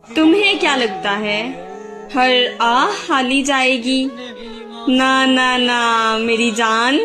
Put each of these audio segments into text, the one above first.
तुम्हें क्या लगता है हर आह हाली जाएगी? ना ना ना मेरी जान,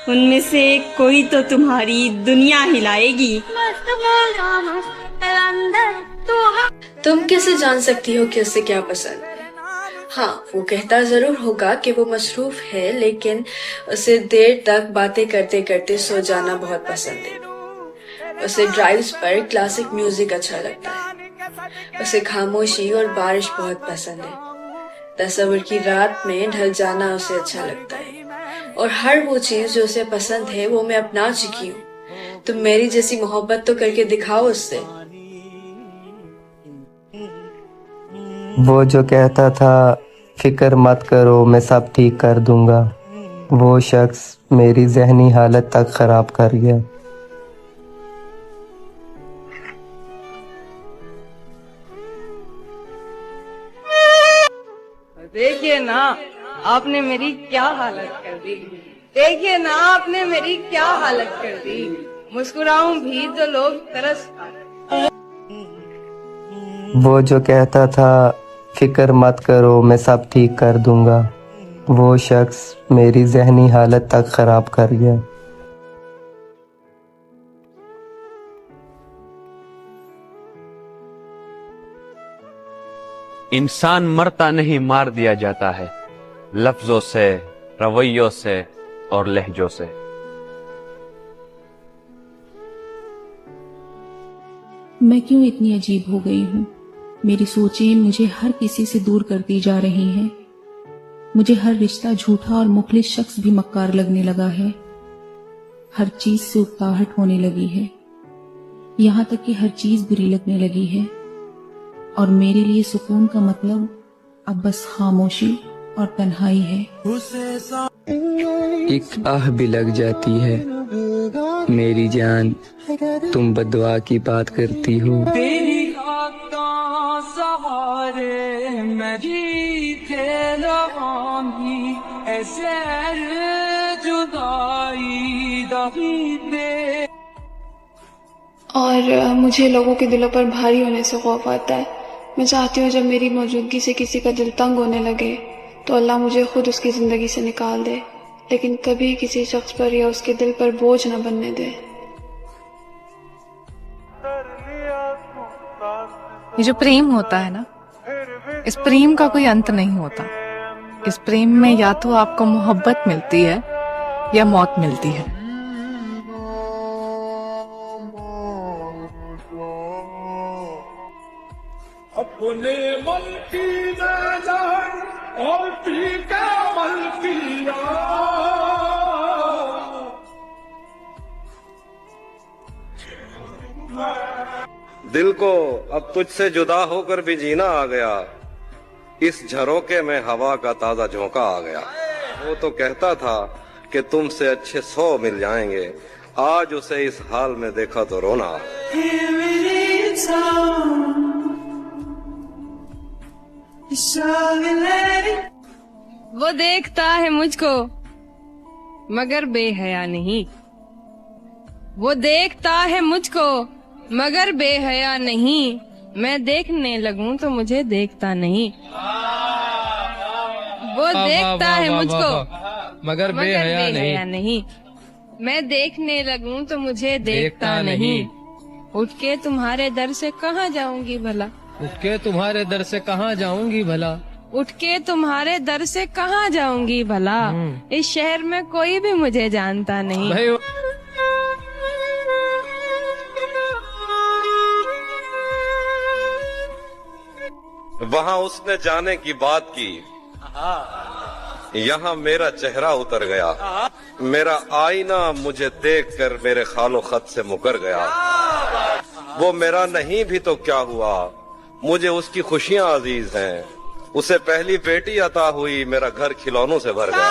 उनमें से कोई तो तुम्हारी दुनिया हिलाएगी। तुम कैसे जान सकती हो कि उसे क्या पसंद है? हाँ, वो कहता जरूर होगा कि वो मसरूफ है, लेकिन उसे देर तक बातें करते करते सो जाना बहुत पसंद है। उसे ड्राइव्स पर क्लासिक म्यूजिक अच्छा लगता है। उसे खामोशी और बारिश बहुत पसंद है। तस्वीर की रात में ढल जाना उसे अच्छा लगता है। और हर वो चीज जो उसे पसंद है वो मैं अपना चुकी हूँ। तुम मेरी जैसी मोहब्बत तो करके दिखाओ उससे। वो जो कहता था फिक्र मत करो मैं सब ठीक कर दूंगा, वो शख्स मेरी जहनी हालत तक खराब कर गया। देखिए ना आपने मेरी क्या हालत कर दी। देखिए ना आपने मेरी क्या हालत कर दी। मुस्कुराऊं भी तो लोग तरस खाते। वो जो कहता था फिक्र मत करो मैं सब ठीक कर दूंगा, वो शख्स मेरी जहनी हालत तक खराब कर गया। इंसान मरता नहीं, मार दिया जाता है, लफ्जों से, रवैयों से और लहजों से। मैं क्यों इतनी अजीब हो गई हूँ? मेरी सोचें मुझे हर किसी से दूर करती जा रही हैं। मुझे हर रिश्ता झूठा और मुखलिस शख्स भी मक्कार लगने लगा है। हर चीज से उकताहट होने लगी है, यहाँ तक कि हर चीज बुरी लगने लगी है। और मेरे लिए सुकून का मतलब अब बस खामोशी और तन्हाई है। एक आह भी लग जाती है मेरी जान, तुम बददुआ की बात करती हो। तेरी सहारे मैं जीते रवांगी, ऐसे जुदाई दबीते। और मुझे लोगों के दिलों पर भारी होने से खौफ आता है। मैं चाहती हूँ जब मेरी मौजूदगी से किसी का दिल तंग होने लगे तो अल्लाह मुझे खुद उसकी जिंदगी से निकाल दे, लेकिन कभी किसी शख्स पर या उसके दिल पर बोझ न बनने दे। ये जो प्रेम होता है ना, इस प्रेम का कोई अंत नहीं होता। इस प्रेम में या तो आपको मोहब्बत मिलती है या मौत मिलती है। अपने मन की जान और पी का मन पिया। दिल को अब तुझसे जुदा होकर भी जीना आ गया, इस झरोके में हवा का ताजा झोंका आ गया। वो तो कहता था कि तुमसे अच्छे 100 मिल जाएंगे, आज उसे इस हाल में देखा तो रोना। वो देखता है मुझको मगर बेहया नहीं। वो देखता है मुझको मगर बेहया नहीं। मैं देखने लगूं तो मुझे देखता नहीं। वो देखता है मुझको मगर बेहया नहीं। मैं देखने लगूं तो मुझे देखता नहीं। उठ के तुम्हारे दर से कहाँ जाऊंगी भला। उठ के तुम्हारे दर से कहाँ जाऊंगी भला। उठ के तुम्हारे दर से कहाँ जाऊंगी भला। इस शहर में कोई भी मुझे जानता नहीं। वहाँ उसने जाने की बात की, यहाँ मेरा चेहरा उतर गया। मेरा आईना मुझे देखकर मेरे खालो खत से मुकर गया। वो मेरा नहीं भी तो क्या हुआ, मुझे उसकी खुशियाँ अजीज हैं। उसे पहली बेटी अता हुई, मेरा घर खिलौनों से भर गया।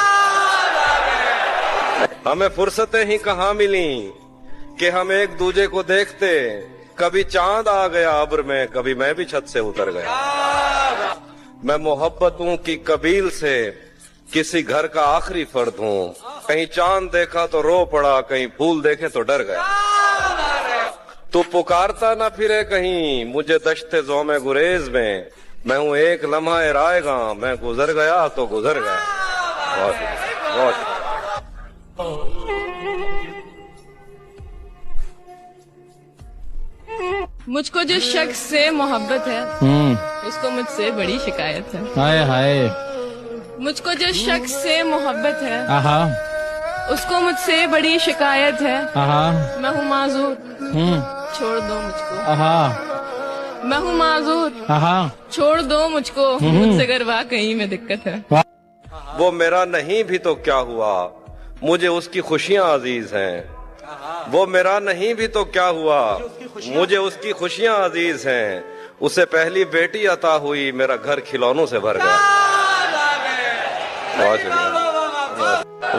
हमें फुर्सतें ही कहाँ मिली कि हम एक दूजे को देखते। कभी चांद आ गया अब्र में, कभी मैं भी छत से उतर गया। मैं मोहब्बतों की कबील से किसी घर का आखिरी फर्द हूँ। कहीं चांद देखा तो रो पड़ा, कहीं फूल देखे तो डर गया। तू पुकारता ना फिरे कहीं मुझे दश्ते ज़ौमे गुरेज में, मैं हूं एक लम्हा रायगा, मैं गुजर गया तो गुजर गया। बहुत मुझको जिस शख्स से मोहब्बत है उसको मुझसे बड़ी शिकायत है। हाय हाय। मुझको जिस शख्स से मोहब्बत है आहा उसको मुझसे बड़ी शिकायत है। आहा। मैं हूँ माजूर, छोड़ दो मुझको। आहा। मैं हूँ माजूर, आहा। छोड़ दो मुझको, मुझसे अगर वाकई में दिक्कत है। वो मेरा नहीं भी तो क्या हुआ, मुझे उसकी खुशियां अजीज हैं। वो मेरा नहीं भी तो क्या हुआ, मुझे उसकी खुशियां अजीज हैं। उसे पहली बेटी अता हुई, मेरा घर खिलौनों से भर गया।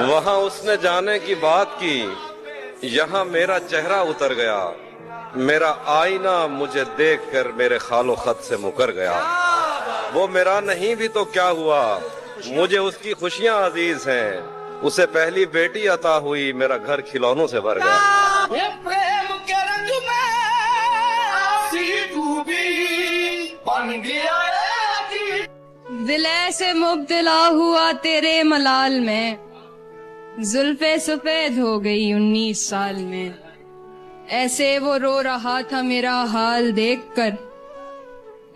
वहाँ उसने जाने की बात की, यहाँ मेरा चेहरा उतर गया। मेरा आईना मुझे देखकर मेरे खालो खत से मुकर गया। वो मेरा नहीं भी तो क्या हुआ, मुझे उसकी खुशियां अजीज हैं। उसे पहली बेटी अता हुई, मेरा घर खिलौनों से भर गया। प्रेम के रंग में डूबी बन गया दिल ऐसे मुब्तला हुआ तेरे मलाल में, जुल्फे सफेद हो गई 19 साल में। ऐसे वो रो रहा था मेरा हाल देखकर,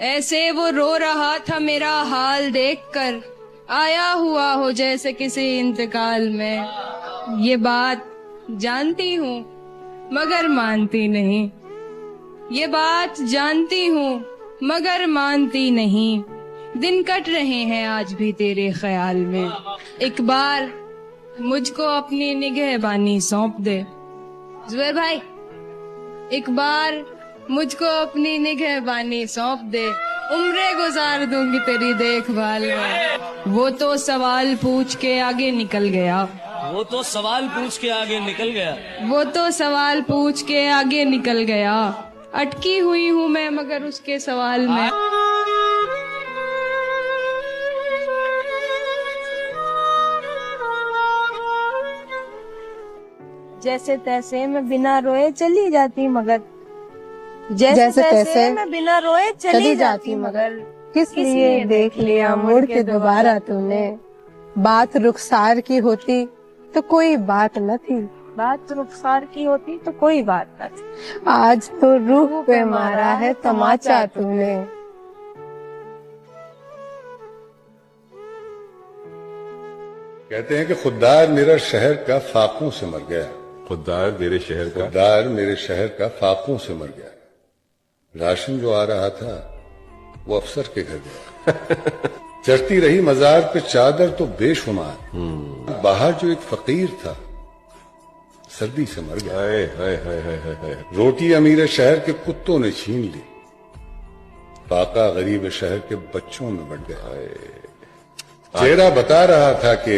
ऐसे वो रो रहा था मेरा हाल देखकर। आया हुआ हो जैसे किसी इंतकाल में। ये बात जानती हूँ मगर मानती नहीं, ये बात जानती हूँ मगर मानती नहीं। दिन कट रहे हैं आज भी तेरे ख्याल में। एक बार मुझको अपनी निगहबानी सौंप दे जुबैर भाई, एक बार मुझको अपनी निगहबानी सौंप दे। उम्रें गुजार दूंगी तेरी देखभाल में। वो तो सवाल पूछ के आगे निकल गया, वो तो सवाल पूछ के आगे निकल गया, वो तो सवाल पूछ के आगे निकल गया। अटकी हुई हूँ मैं मगर उसके सवाल में। जैसे तैसे मैं बिना रोए चली जाती मगर, जैसे तैसे मैं बिना रोए चली जाती मगर, किस लिए देख लिया मुड़ के दोबारा तूने। बात रुखसार की होती तो कोई बात न थी, बात रुखसार की होती तो कोई बात न थी। आज तो रूह पे मारा है तमाचा तूने। कहते हैं कि खुददार मेरा शहर का फाकों से मर गया। खुददार मेरे शहर का, खुददार मेरे शहर का फाकों से मर गया। राशन जो आ रहा था वो अफसर के घर गया। चढ़ती रही मजार पे चादर तो बेशुमार। बाहर जो एक फकीर था सर्दी से मर गया। हाय हाय हाय हाय हाय। रोटी अमीर शहर के कुत्तों ने छीन ली, फाका गरीब शहर के बच्चों में बढ़ गया। चेहरा बता रहा था कि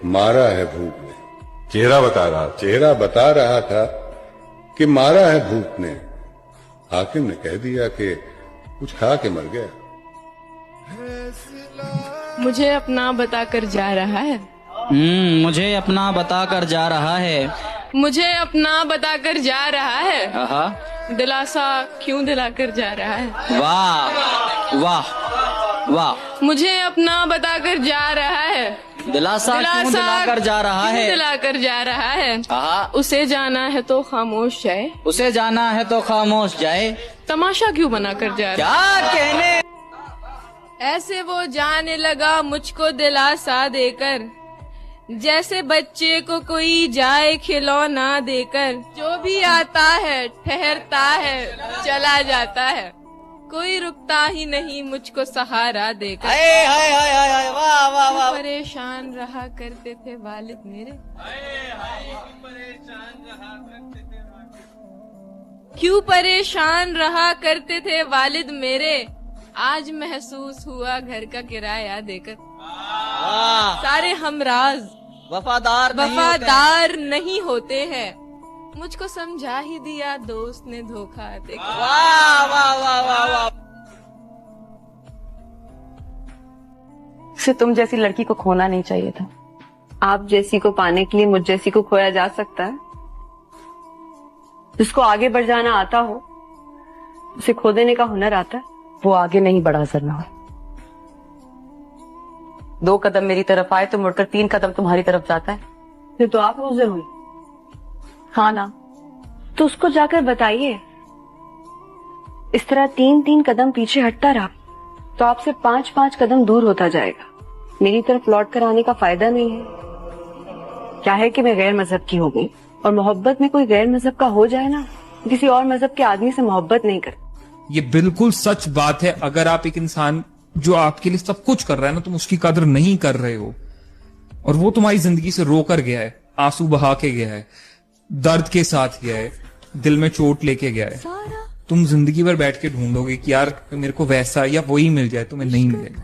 मारा है भूख ने। चेहरा बता रहा था कि मारा है भूख ने। हाकिम ने कह दिया कि कुछ खा के मर गया। मुझे अपना बताकर जा रहा है, मुझे अपना बताकर जा रहा है, मुझे अपना बताकर जा रहा है। आहा। दिलासा क्यों दिलाकर जा रहा है। वाह वाह वाह। मुझे अपना बताकर जा रहा है, दिलासा क्यों दिलाकर जा रहा है, दिलाकर जा रहा है। आहा। उसे जाना है तो खामोश जाए, उसे जाना है तो खामोश जाए। तमाशा क्यों बनाकर जा रहा है। क्या कहने। ऐसे वो जाने लगा मुझको दिलासा देकर, जैसे बच्चे को कोई जाए खिलौना देकर। जो भी आता है ठहरता है चला जाता है, कोई रुकता ही नहीं मुझको सहारा देकर। वाह वाह वाह। परेशान रहा करते थे वालिद मेरे, क्यों परेशान रहा करते थे वालिद मेरे। आज महसूस हुआ घर का किराया देकर। सारे हमराज वफादार नहीं होते हैं, मुझको समझा ही दिया दोस्त ने धोखा देकर। वाह वाह वाह वाह वाह। से तुम जैसी लड़की को खोना नहीं चाहिए था। आप जैसी को पाने के लिए मुझ जैसी को खोया जा सकता है। जिसको आगे बढ़ जाना आता हो, उसे खो देने का हुनर आता है, वो आगे नहीं बढ़ा सरना। 2 कदम मेरी तरफ आए तो मुड़कर 3 कदम तुम्हारी तरफ जाता है। फिर तो आप लूजर हुई। हाँ ना, तो उसको जाकर बताइए। इस तरह 3-3 कदम पीछे हटता रहा तो आपसे 5-5 कदम दूर होता जाएगा। मेरी तरफ लौट कर आने का फायदा नहीं है। क्या है कि मैं गैर मजहब की हो गई, और मोहब्बत में कोई गैर मजहब का हो जाए ना, किसी और मजहब के आदमी से मोहब्बत नहीं कर। ये बिल्कुल सच बात है। अगर आप एक इंसान जो आपके लिए सब कुछ कर रहा है ना, तुम उसकी कदर नहीं कर रहे हो, और वो तुम्हारी जिंदगी से रोकर गया है, आंसू बहा के गया है, दर्द के साथ गया है, दिल में चोट लेके गया है, तुम जिंदगी भर बैठ के ढूंढोगे कि यार मेरे को वैसा या वही मिल जाए, तुम्हें नहीं मिलेगा।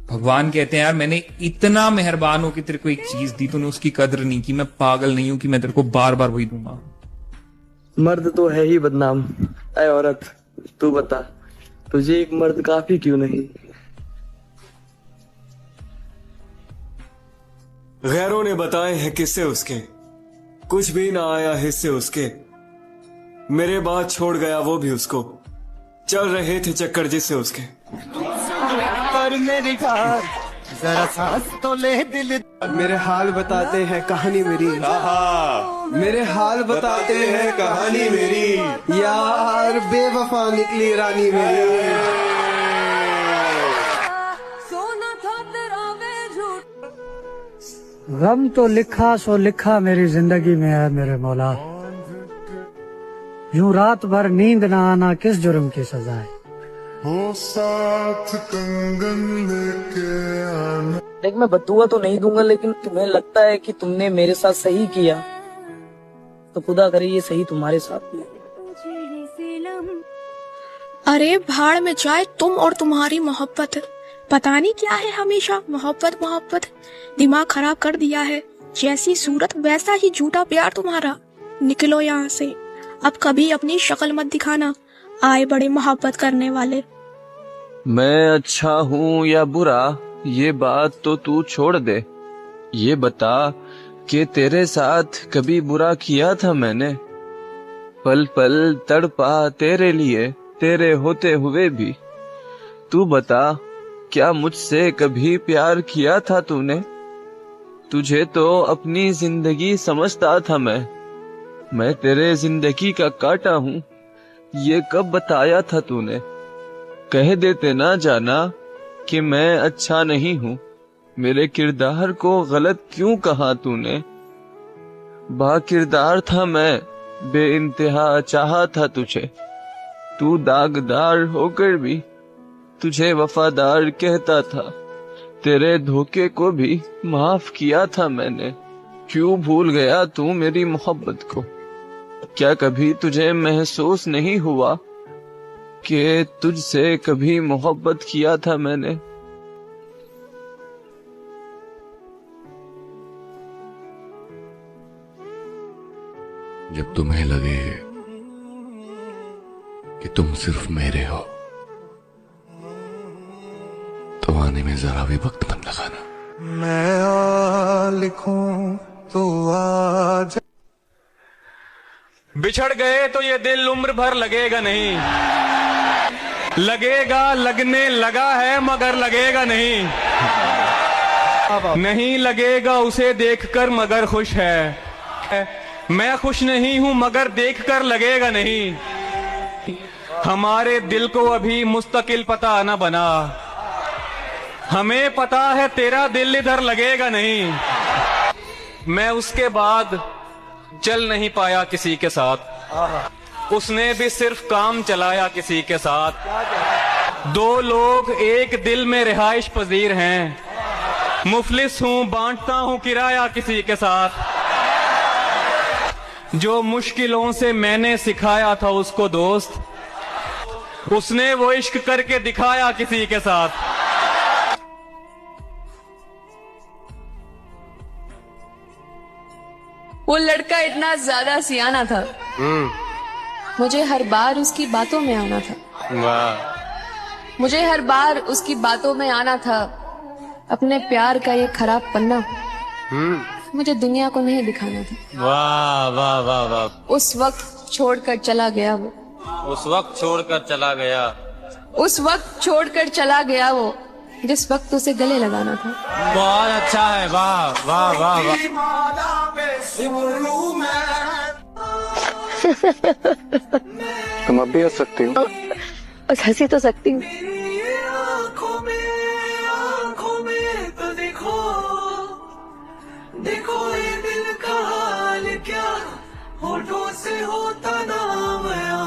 भगवान कहते हैं यार मैंने इतना मेहरबान हो कि तेरे को एक चीज दी, तूने उसकी कदर नहीं की। मैं पागल नहीं हूं कि मैं तेरे को बार बार वही दूंगा। मर्द तो है ही बदनाम। ऐ औरत, तू बता, तुझे एक मर्द काफी क्यों नहीं? गैरों ने बताए हैं किस्से उसके, कुछ भी ना आया हिस्से उसके। मेरे बाद छोड़ गया वो भी उसको, चल रहे थे चक्कर जिससे उसके। पर मेरी कार जरा सांस तो ले दिल। मेरे हाल बताते हैं कहानी मेरी, मेरे हाल बताते हैं कहानी मेरी। यार बेवफा निकली रानी मेरी। गम तो लिखा सो लिखा मेरी जिंदगी में है मेरे मौला। यूं रात भर नींद ना आना किस जुर्म की सजा है। हो साथ कंगन लेके आना। देख, मैं बदुआ तो नहीं दूंगा, लेकिन तुम्हें लगता है कि तुमने मेरे साथ सही किया तो खुदा करे ये सही तुम्हारे साथ भी। अरे भाड़ में जाए तुम और तुम्हारी मोहब्बत। पता नहीं क्या है हमेशा मोहब्बत मोहब्बत, दिमाग खराब कर दिया है। जैसी सूरत वैसा ही झूठा प्यार तुम्हारा। निकलो यहाँ से, अब कभी अपनी शक्ल मत दिखाना, आए बड़े मोहब्बत करने वाले। मैं अच्छा हूँ या बुरा ये बात तो तू छोड़ दे, ये बता कि तेरे साथ कभी बुरा किया था मैंने। पल पल तड़पा तेरे लिए, तेरे होते हुए भी। तू बता, क्या मुझसे कभी प्यार किया था तूने? तुझे तो अपनी जिंदगी समझता था मैं तेरे जिंदगी का कांटा हूँ, ये कब बताया था तूने? कह देते ना जाना कि मैं अच्छा नहीं हूँ, मेरे किरदार को गलत क्यों कहा तूने? बाकिरदार था मैं, बेइंतहा चाहा था तुझे, तू दागदार होकर भी तुझे वफादार कहता था। तेरे धोखे को भी माफ किया था मैंने, क्यों भूल गया तू मेरी मोहब्बत को? क्या कभी तुझे महसूस नहीं हुआ कि तुझसे कभी मोहब्बत किया था मैंने? जब तुम्हें लगे कि तुम सिर्फ मेरे हो तो आने में जरा भी वक्त मत लगाना। मैं आ लिखूं तो आज। बिछड़ गए तो ये दिल उम्र भर लगेगा नहीं, लगेगा लगने लगा है मगर लगेगा नहीं, नहीं लगेगा उसे देखकर मगर खुश है। मैं खुश नहीं हूं मगर देखकर लगेगा नहीं। हमारे दिल को अभी मुस्तकिल पता न बना, हमें पता है तेरा दिल इधर लगेगा नहीं। मैं उसके बाद चल नहीं पाया किसी के साथ, उसने भी सिर्फ काम चलाया किसी के साथ। 2 लोग एक दिल में रिहाइश पजीर हैं, मुफलिस हूं बांटता हूं किराया किसी के साथ। जो मुश्किलों से मैंने सिखाया था उसको दोस्त, उसने वो इश्क करके दिखाया किसी के साथ। वो लड़का इतना ज्यादा सियाना था, मुझे हर बार उसकी बातों में आना था। मुझे हर बार उसकी बातों में आना था। अपने प्यार का ये खराब पन्ना मुझे दुनिया को नहीं दिखाना था। वाह वाह वाह वाह। उस वक्त वक्त छोड़कर चला गया वो, उस वक्त छोड़कर चला गया, उस वक्त छोड़कर चला गया वो, जिस वक्त उसे गले लगाना था। बहुत अच्छा है, वाह वाह वाह वाह। तुम अब भी हंस सकती हो। बस हंसी तो सकती हूँ। देखो ये दिल का हाल क्या, होठों से होता ना बयां,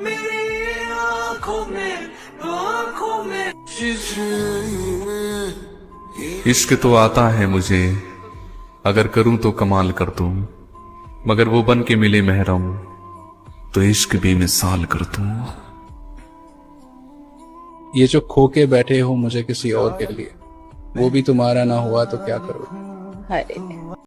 मेरी आंखों में इश्क तो आता है मुझे, अगर करूं तो कमाल कर दूं, मगर वो बन के मिले महरम तो इश्क बेमिसाल कर दूं। ये जो खो के बैठे हो मुझे किसी और के लिए, वो भी तुम्हारा ना हुआ तो क्या करो। हाय